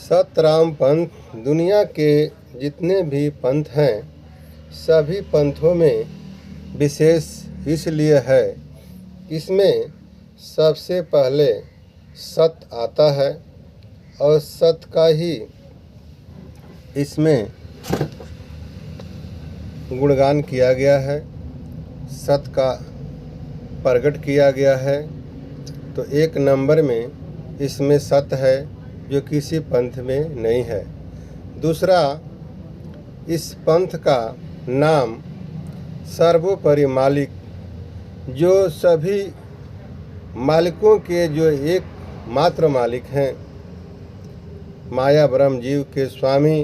सतराम पंथ दुनिया के जितने भी पंथ हैं सभी पंथों में विशेष इसलिए है। इसमें सबसे पहले सत आता है और सत का ही इसमें गुणगान किया गया है, सत का प्रकट किया गया है। तो एक नंबर में इसमें सत है जो किसी पंथ में नहीं है। दूसरा, इस पंथ का नाम सर्वोपरि मालिक, जो सभी मालिकों के जो एक मात्र मालिक हैं, माया ब्रह्म जीव के स्वामी,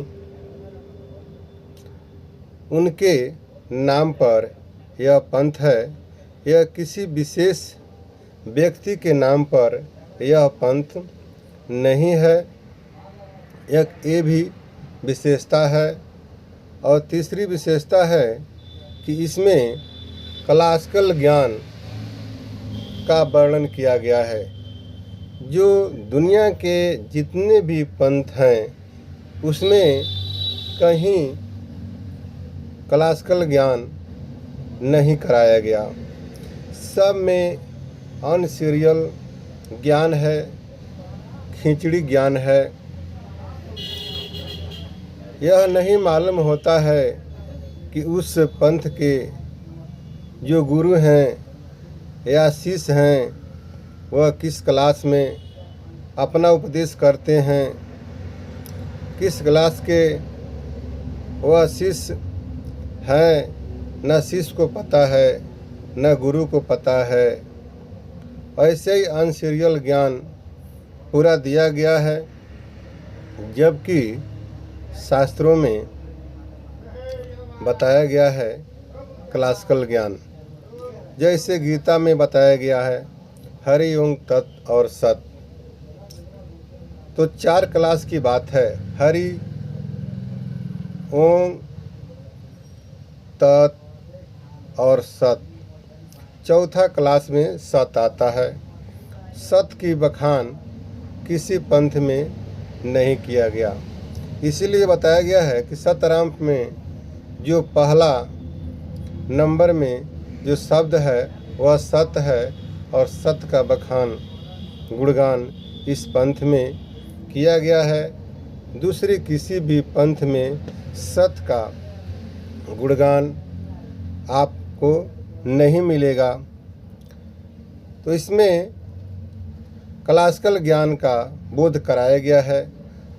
उनके नाम पर यह पंथ है। यह किसी विशेष व्यक्ति के नाम पर यह पंथ नहीं है। ये भी विशेषता है। और तीसरी विशेषता है कि इसमें क्लासिकल ज्ञान का वर्णन किया गया है। जो दुनिया के जितने भी पंथ हैं उसमें कहीं क्लासिकल ज्ञान नहीं कराया गया। सब में अनसीरियल ज्ञान है, खिचड़ी ज्ञान है। यह नहीं मालूम होता है कि उस पंथ के जो गुरु हैं या शिष्य हैं वह किस क्लास में अपना उपदेश करते हैं, किस क्लास के वह शिष्य हैं। न शिष्य को पता है न गुरु को पता है। ऐसे ही अनसीरियल ज्ञान पूरा दिया गया है। जबकि शास्त्रों में बताया गया है क्लासिकल ज्ञान, जैसे गीता में बताया गया है हरि ओम तत् और सत। तो 4 क्लास की बात है, हरि ओम तत् और सत। चौथा क्लास में सत आता है। सत की बखान किसी पंथ में नहीं किया गया। इसीलिए बताया गया है कि सतराम में जो पहला नंबर में जो शब्द है वह सत है और सत का बखान गुणगान इस पंथ में किया गया है। दूसरी किसी भी पंथ में सत का गुणगान आपको नहीं मिलेगा। तो इसमें क्लासिकल ज्ञान का बोध कराया गया है।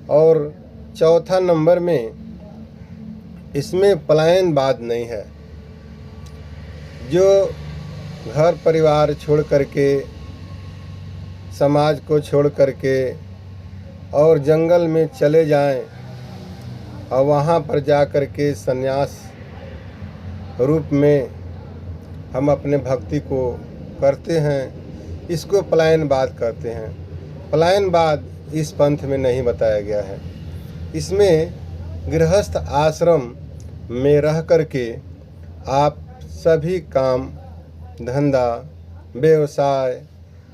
और चौथा नंबर में इसमें पलायनवाद नहीं है। जो घर परिवार छोड़ करके, समाज को छोड़ करके और जंगल में चले जाएं और वहाँ पर जा कर के संन्यास रूप में हम अपने भक्ति को करते हैं, इसको पलायनवाद कहते हैं। पलायनवाद इस पंथ में नहीं बताया गया है। इसमें गृहस्थ आश्रम में रह करके आप सभी काम धंधा, व्यवसाय,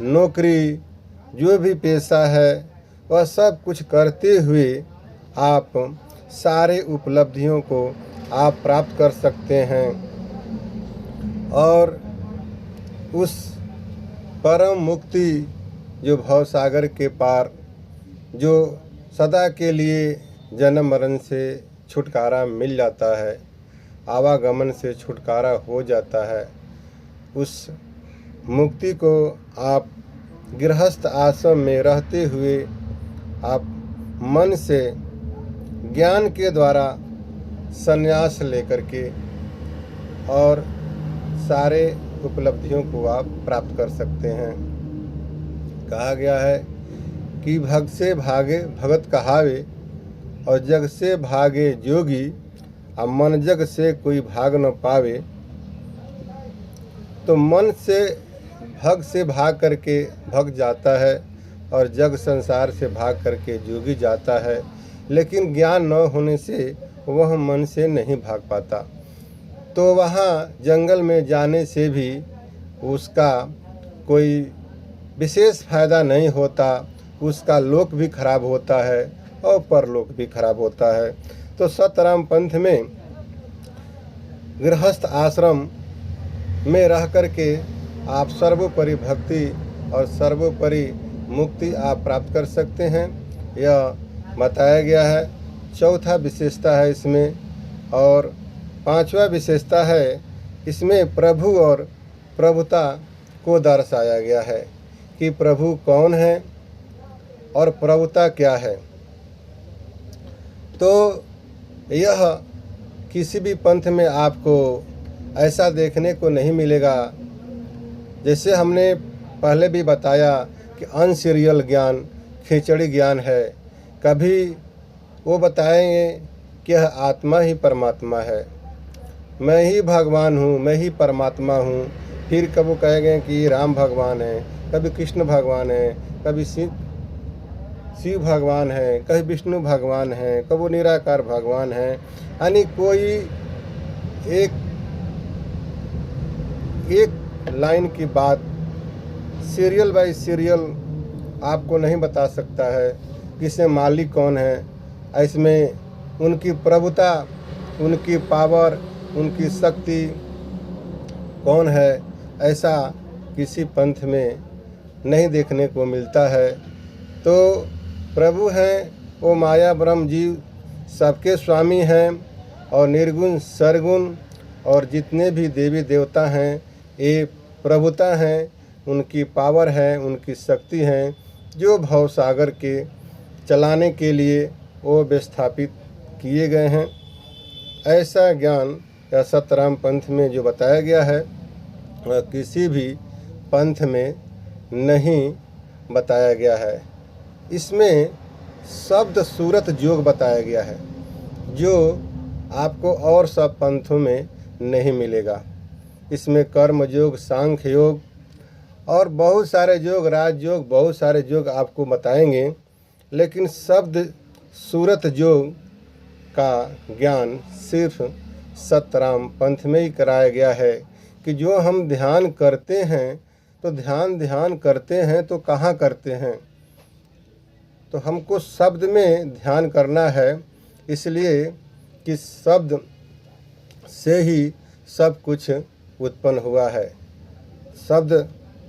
नौकरी, जो भी पेशा है वह सब कुछ करते हुए आप सारे उपलब्धियों को आप प्राप्त कर सकते हैं। और उस परम मुक्ति जो भवसागर के पार, जो सदा के लिए जन्म मरण से छुटकारा मिल जाता है, आवागमन से छुटकारा हो जाता है, उस मुक्ति को आप गृहस्थ आश्रम में रहते हुए आप मन से ज्ञान के द्वारा संन्यास लेकर के और सारे उपलब्धियों को आप प्राप्त कर सकते हैं। कहा गया है कि भग से भागे भगत कहावे और जग से भागे जोगी, अब मन जग से कोई भाग न पावे। तो मन से भाग करके भग जाता है और जग संसार से भाग करके जोगी जाता है। लेकिन ज्ञान न होने से वह मन से नहीं भाग पाता। तो वहाँ जंगल में जाने से भी उसका कोई विशेष फायदा नहीं होता, उसका लोक भी खराब होता है और परलोक भी खराब होता है। तो सतराम पंथ में गृहस्थ आश्रम में रह करके आप सर्वोपरि भक्ति और सर्वोपरि मुक्ति आप प्राप्त कर सकते हैं, यह बताया गया है। चौथा विशेषता है इसमें, और पांचवा विशेषता है इसमें प्रभु और प्रभुता को दर्शाया गया है कि प्रभु कौन है और प्रभुता क्या है। तो यह किसी भी पंथ में आपको ऐसा देखने को नहीं मिलेगा। जैसे हमने पहले भी बताया कि अनसीरियल ज्ञान खिचड़ी ज्ञान है। कभी वो बताएंगे कि यह आत्मा ही परमात्मा है, मैं ही भगवान हूँ, मैं ही परमात्मा हूँ। फिर कब वो कहेंगे कि राम भगवान है, कभी कृष्ण भगवान है, कभी शिव भगवान है, कभी विष्णु भगवान है, कभी वो निराकार भगवान है। यानी कोई एक लाइन की बात सीरियल बाय सीरियल आपको नहीं बता सकता है कि इसमें मालिक कौन है, इसमें उनकी प्रभुता, उनकी पावर, उनकी शक्ति कौन है, ऐसा किसी पंथ में नहीं देखने को मिलता है। तो प्रभु हैं वो माया ब्रह्म जीव सबके स्वामी हैं, और निर्गुण सरगुण और जितने भी देवी देवता हैं ये प्रभुता हैं, उनकी पावर है, उनकी शक्ति है, जो भव सागर के चलाने के लिए वो विस्थापित किए गए हैं। ऐसा ज्ञान या सतराम पंथ में जो बताया गया है वह किसी भी पंथ में नहीं बताया गया है। इसमें शब्द सूरत योग बताया गया है जो आपको और सब पंथों में नहीं मिलेगा। इसमें कर्म योग, सांख्य योग और बहुत सारे योग, राज योग, बहुत सारे योग आपको बताएंगे, लेकिन शब्द सूरत योग का ज्ञान सिर्फ सतराम पंथ में ही कराया गया है कि जो हम ध्यान करते हैं तो ध्यान करते हैं तो कहाँ करते हैं, तो हमको शब्द में ध्यान करना है, इसलिए कि शब्द से ही सब कुछ उत्पन्न हुआ है।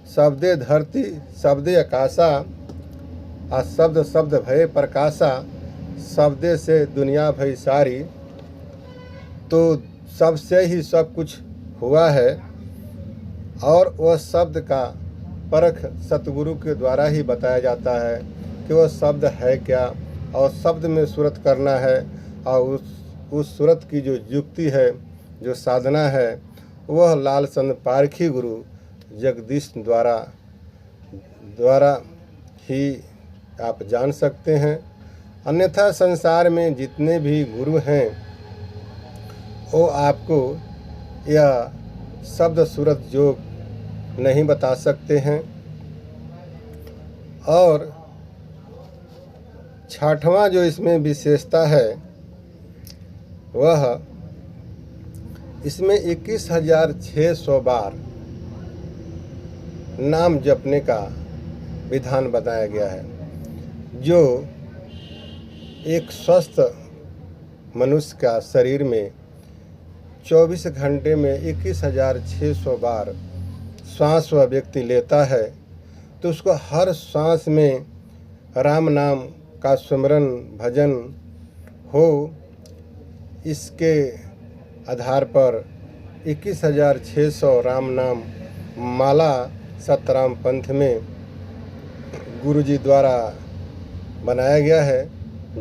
शब्दे धरती शब्दे आकाशा, आ शब्द भय प्रकाशा, शब्दे से दुनिया भई सारी। तो शब्द से ही सब कुछ हुआ है, और वह शब्द का परख सतगुरु के द्वारा ही बताया जाता है कि वह शब्द है क्या, और शब्द में सूरत करना है, और उस सूरत की जो युक्ति है, जो साधना है, वह लालचंद पारखी गुरु जगदीश द्वारा ही आप जान सकते हैं। अन्यथा संसार में जितने भी गुरु हैं वो आपको यह शब्द सूरत योग नहीं बता सकते हैं। और छठवां जो इसमें विशेषता है वह इसमें 21,600 बार नाम जपने का विधान बताया गया है, जो एक स्वस्थ मनुष्य का शरीर में 24 घंटे में 21,600 बार श्वास वह व्यक्ति लेता है, तो उसको हर श्वास में राम नाम का स्मरण भजन हो। इसके आधार पर 21,600 राम नाम माला सतराम पंथ में गुरुजी द्वारा बनाया गया है,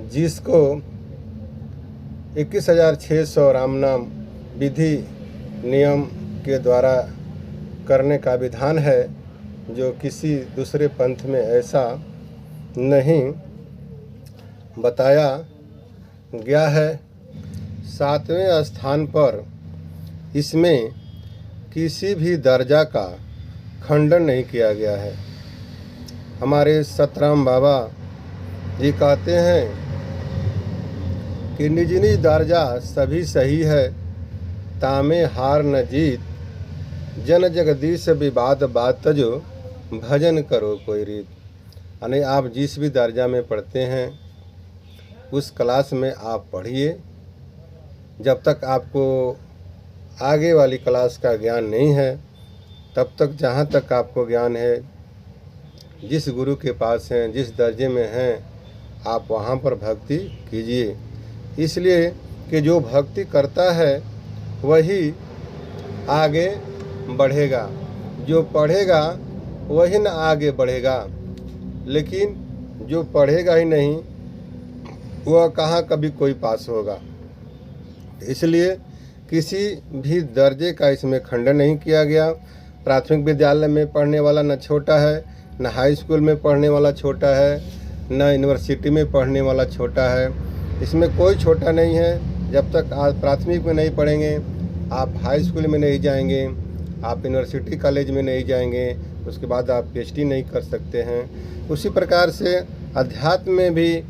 जिसको 21,600 राम नाम विधि नियम के द्वारा करने का विधान है, जो किसी दूसरे पंथ में ऐसा नहीं बताया गया है। 7वें स्थान पर इसमें किसी भी दर्जा का खंडन नहीं किया गया है। हमारे सतराम बाबा जी कहते हैं कि निज निज दर्जा सभी सही है, तामे हार न जीत, जन जगदीश विवाद बात तजो, भजन करो कोई रीत। यानी आप जिस भी दर्जा में पढ़ते हैं उस क्लास में आप पढ़िए। जब तक आपको आगे वाली क्लास का ज्ञान नहीं है, तब तक जहाँ तक आपको ज्ञान है, जिस गुरु के पास हैं, जिस दर्जे में हैं, आप वहाँ पर भक्ति कीजिए। इसलिए कि जो भक्ति करता है वही आगे बढ़ेगा, जो पढ़ेगा वही न आगे बढ़ेगा। लेकिन जो पढ़ेगा ही नहीं वह कहाँ कभी कोई पास होगा। इसलिए किसी भी दर्जे का इसमें खंडन नहीं किया गया। प्राथमिक विद्यालय में पढ़ने वाला न छोटा है, न हाई स्कूल में पढ़ने वाला छोटा है, न यूनिवर्सिटी में पढ़ने वाला छोटा है। इसमें कोई छोटा नहीं है। जब तक आप प्राथमिक में नहीं पढ़ेंगे, आप हाई स्कूल में नहीं जाएंगे, आप यूनिवर्सिटी कॉलेज में नहीं जाएंगे, उसके बाद आप PhD नहीं कर सकते हैं। उसी प्रकार से अध्यात्म में भी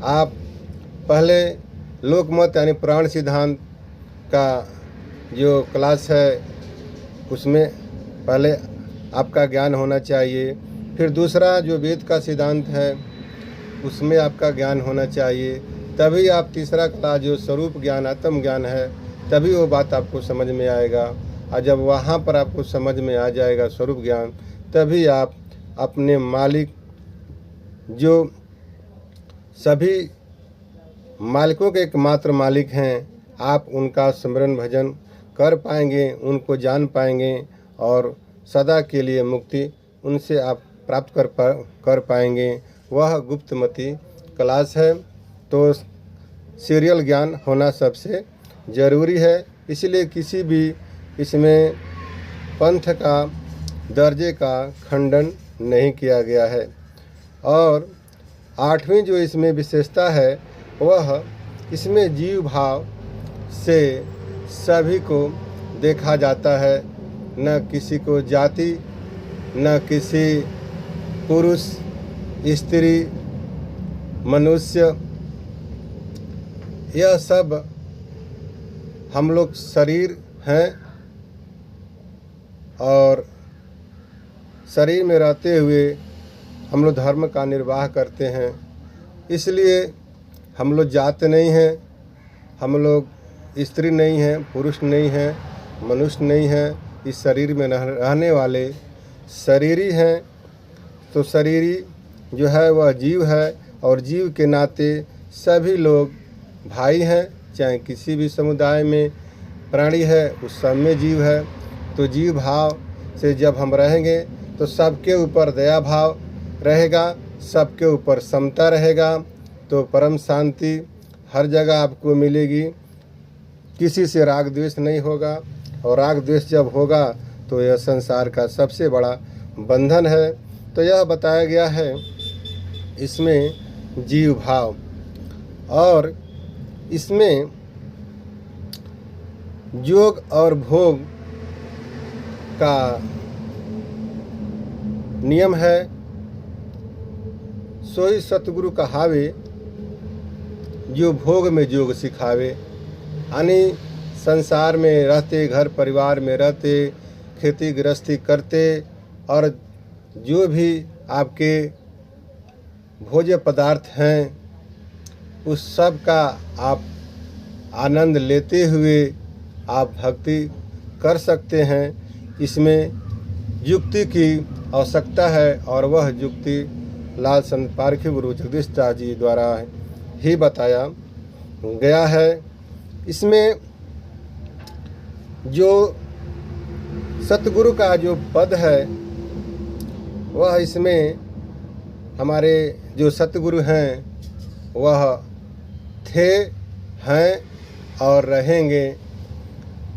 आप पहले लोकमत यानी पुराण सिद्धांत का जो क्लास है उसमें पहले आपका ज्ञान होना चाहिए। फिर दूसरा जो वेद का सिद्धांत है उसमें आपका ज्ञान होना चाहिए। तभी आप तीसरा क्लास जो स्वरूप ज्ञान, आत्म ज्ञान है, तभी वो बात आपको समझ में आएगा। और जब वहाँ पर आपको समझ में आ जाएगा स्वरूप ज्ञान, तभी आप अपने मालिक, जो सभी मालिकों के एकमात्र मालिक हैं, आप उनका स्मरण भजन कर पाएंगे, उनको जान पाएंगे और सदा के लिए मुक्ति उनसे आप प्राप्त कर पाएंगे। वह गुप्तमती क्लास है। तो सीरियल ज्ञान होना सबसे ज़रूरी है। इसलिए किसी भी इसमें पंथ का दर्जे का खंडन नहीं किया गया है। और 8वीं जो इसमें विशेषता है वह इसमें जीव भाव से सभी को देखा जाता है। न किसी को जाति, न किसी पुरुष, स्त्री, मनुष्य, यह सब हम लोग शरीर हैं और शरीर में रहते हुए हम लोग धर्म का निर्वाह करते हैं। इसलिए हम लोग जात नहीं हैं, हम लोग स्त्री नहीं हैं, पुरुष नहीं हैं, मनुष्य नहीं हैं। इस शरीर में रहने वाले शरीरी हैं। तो शरीरी जो है वह जीव है और जीव के नाते सभी लोग भाई हैं। चाहे किसी भी समुदाय में प्राणी है, उस सब में जीव है। तो जीव भाव से जब हम रहेंगे तो सबके ऊपर दया भाव रहेगा, सबके ऊपर समता रहेगा। तो परम शांति हर जगह आपको मिलेगी। किसी से राग द्वेष नहीं होगा, और राग द्वेष जब होगा तो यह संसार का सबसे बड़ा बंधन है। तो यह बताया गया है इसमें जीव भाव। और इसमें योग और भोग का नियम है। सोई सतगुरु कहावे, जो भोग में योग सिखावे। यानी संसार में रहते, घर परिवार में रहते, खेती गृहस्थी करते और जो भी आपके भोज्य पदार्थ हैं उस सब का आप आनंद लेते हुए आप भक्ति कर सकते हैं। इसमें युक्ति की आवश्यकता है और वह युक्ति लाल संत पारखी गुरु जगदीश दास जी द्वारा ही बताया गया है। इसमें जो सतगुरु का जो पद है वह, इसमें हमारे जो सतगुरु हैं वह थे, हैं और रहेंगे।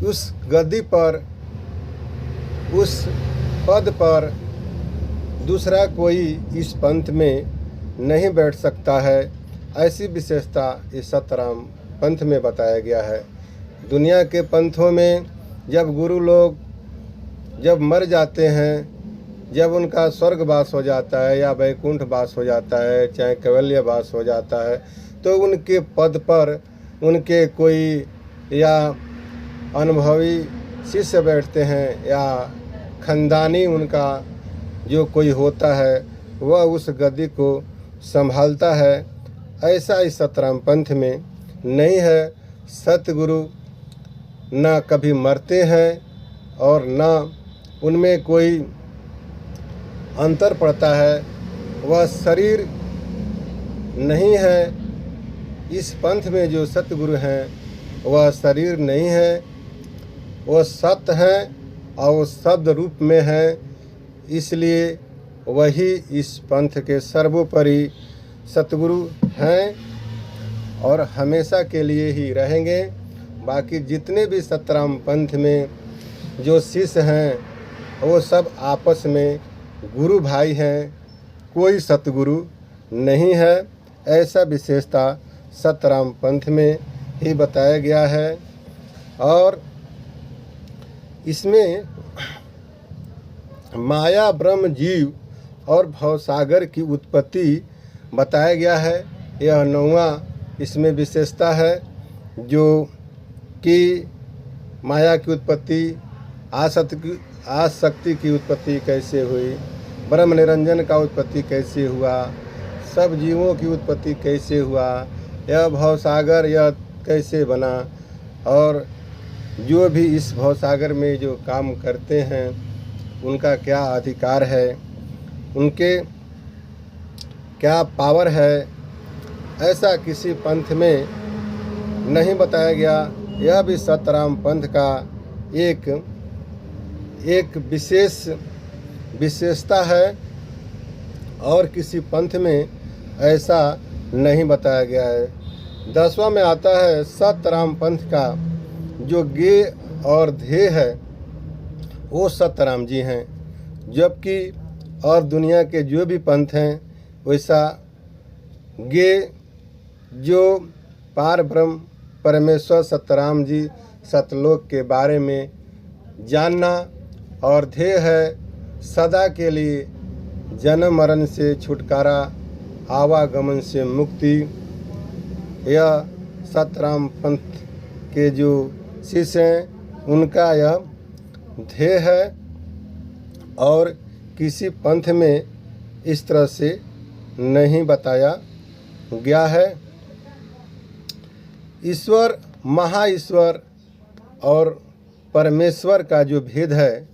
उस गद्दी पर, उस पद पर दूसरा कोई इस पंथ में नहीं बैठ सकता है। ऐसी विशेषता इस सतराम पंथ में बताया गया है। दुनिया के पंथों में जब गुरु लोग जब मर जाते हैं, जब उनका स्वर्गवास हो जाता है या वैकुंठ वास हो जाता है, चाहे कैवल्य वास हो जाता है, तो उनके पद पर उनके कोई या अनुभवी शिष्य बैठते हैं या खानदानी उनका जो कोई होता है वह उस गद्दी को संभालता है। ऐसा इस सतराम पंथ में नहीं है। सतगुरु न कभी मरते हैं और न उनमें कोई अंतर पड़ता है। वह शरीर नहीं है। इस पंथ में जो सतगुरु हैं वह शरीर नहीं है, वह सत्य हैं और वो शब्द रूप में है। इसलिए वही इस पंथ के सर्वोपरि सतगुरु हैं और हमेशा के लिए ही रहेंगे। बाकी जितने भी सतराम पंथ में जो शिष्य हैं वो सब आपस में गुरु भाई हैं, कोई सतगुरु नहीं है। ऐसा विशेषता सतराम पंथ में ही बताया गया है। और इसमें माया, ब्रह्म, जीव और भवसागर की उत्पत्ति बताया गया है। यह 9वां इसमें विशेषता है, जो कि माया की उत्पत्ति, आसक्ति की उत्पत्ति कैसे हुई, ब्रह्म निरंजन का उत्पत्ति कैसे हुआ, सब जीवों की उत्पत्ति कैसे हुआ, यह भवसागर यह कैसे बना, और जो भी इस भवसागर में जो काम करते हैं उनका क्या अधिकार है, उनके क्या पावर है, ऐसा किसी पंथ में नहीं बताया गया। यह भी सतराम पंथ का एक विशेषता है और किसी पंथ में ऐसा नहीं बताया गया है। 10वां में आता है सतराम पंथ का जो गे और ध्येय है वो सतराम जी हैं, जबकि और दुनिया के जो भी पंथ हैं वैसा गे जो पार ब्रह्म परमेश्वर सतराम जी सतलोक के बारे में जानना, और ध्येय है सदा के लिए जन्म मरण से छुटकारा, आवागमन से मुक्ति। यह सतराम पंथ के जो शिष्य हैं उनका यह ध्येय है और किसी पंथ में इस तरह से नहीं बताया गया है। ईश्वर, महाईश्वर और परमेश्वर का जो भेद है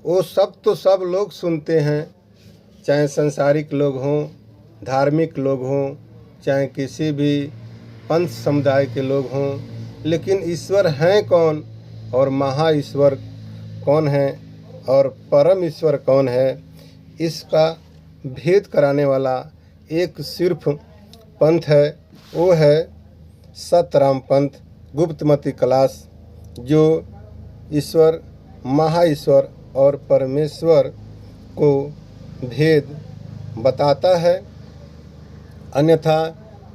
वो सब तो सब लोग सुनते हैं, चाहे संसारिक लोग हों, धार्मिक लोग हों, चाहे किसी भी पंथ समुदाय के लोग हों, लेकिन ईश्वर हैं कौन और महाईश्वर कौन है और परम ईश्वर कौन है, इसका भेद कराने वाला एक सिर्फ पंथ है, वो है सतराम पंथ, गुप्तमती क्लास, जो ईश्वर, महाईश्वर और परमेश्वर को भेद बताता है। अन्यथा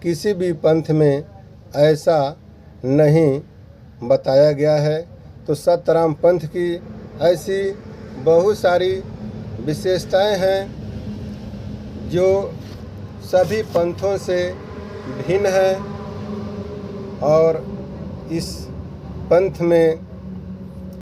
किसी भी पंथ में ऐसा नहीं बताया गया है। तो सतराम पंथ की ऐसी बहुत सारी विशेषताएं हैं जो सभी पंथों से भिन्न है और इस पंथ में